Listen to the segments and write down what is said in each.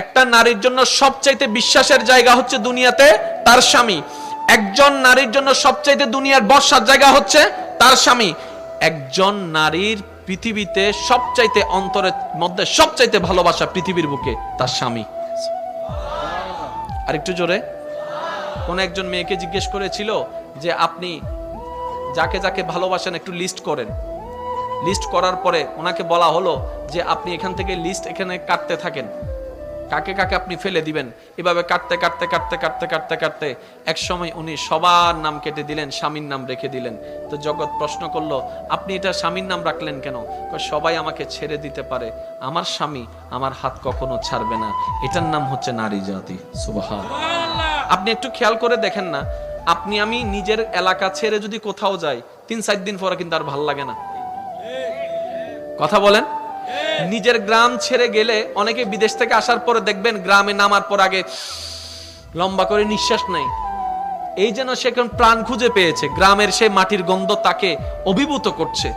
একটা নারীর জন্য সবচাইতে বিশ্বাসের জায়গা হচ্ছে দুনিয়াতে তার স্বামী। একজন নারীর জন্য সবচাইতে দুনিয়ার বর্ষার জায়গা হচ্ছে তার স্বামী। একজন নারীর পৃথিবীতে সবচাইতে অন্তরের মধ্যে সবচাইতে ভালোবাসা পৃথিবীর বুকে তার স্বামী। আর একটু জোরে। কোন একজন মেয়েকে জিজ্ঞেস করেছিল যে আপনি যাকে যাকে ভালোবাসেন একটু লিস্ট করেন। লিস্ট করার পরে ওনাকে বলা হলো যে আপনি এখান থেকে লিস্ট এখানে কাটতে থাকেন, কাকে কাকে আপনি ফেলে দিবেন। এভাবে কাটতে কাটতে কাটতে কাটতে কাটতে কাটতে এক সময় উনি সবার নাম কেটে দিলেন, স্বামীর নাম রেখে দিলেন। তো জগৎ প্রশ্ন করলো, আপনি এটা স্বামীর নাম রাখলেন কেন? সবাই আমাকে ছেড়ে দিতে পারে, আমার স্বামী আমার হাত কখনো ছাড়বে না। এটার নাম হচ্ছে নারী জাতি। সুবহানাল্লাহ। আপনি একটু খেয়াল করে দেখেন না, আপনি আমি নিজের এলাকা ছেড়ে যদি কোথাও যাই ৩-৪ দিন পরে কিন্তু আর ভাল লাগে না। কথা বলেন। নিজের গ্রাম ছেড়ে গেলে অনেকে বিদেশ থেকে আসার পরে দেখবেন গ্রামে নামার পর আগে লম্বা করে নিঃশ্বাস নেই, এই যেন সে কোন প্রাণ খুঁজে পেয়েছে। গ্রামের সে মাটির গন্ধ তাকে অভিভূত করছে,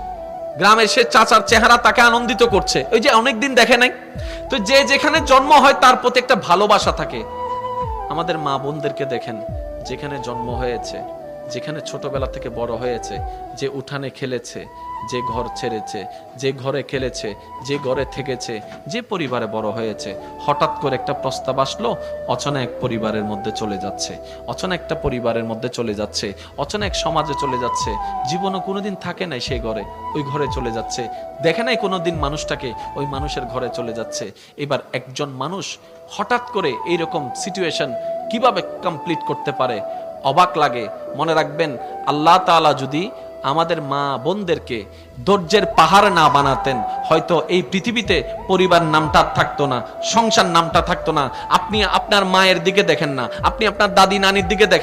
গ্রামের সে চাচার চেহারা তাকে আনন্দিত করছে। ওই যে অনেকদিন দেখে নাই তো, যে যেখানে জন্ম হয় তার প্রতি একটা ভালোবাসা থাকে। আমাদের মা বোনদেরকে দেখেন, যেখানে জন্ম হয়েছে, যেখানে ছোটবেলা থেকে বড় হয়েছে, যে উঠানে খেলেছে, যে ঘর ছেড়েছে, যে ঘরে খেলেছে, যে ঘরে থেকেছে, যে পরিবারে বড় হয়েছে, হঠাৎ করে একটা প্রস্তাব আসলো, অচেনা এক পরিবারের মধ্যে চলে যাচ্ছে, অচেনা একটা পরিবারের মধ্যে চলে যাচ্ছে, অচেনা এক সমাজে চলে যাচ্ছে। জীবনও কোনোদিন থাকে নাই সেই ঘরে, ওই ঘরে চলে যাচ্ছে। দেখে নাই কোনোদিন মানুষটাকে, ওই মানুষের ঘরে চলে যাচ্ছে। এবার একজন মানুষ হঠাৎ করে এইরকম সিচুয়েশন কিভাবে কমপ্লিট করতে পারে, অবাক লাগে। মনে রাখবেন, আল্লাহ তাআলা যদি আমাদের মা বোনদেরকে ধৈর্যের পাহাড় না বানাতেন, হয়তো এই পৃথিবীতে পরিবার নামটা থাকতো না, সংসার নামটা থাকতো না। আপনি আপনার মায়ের দিকে দেখেন না, আপনি আপনার দাদি নানির দিকে দেখেন।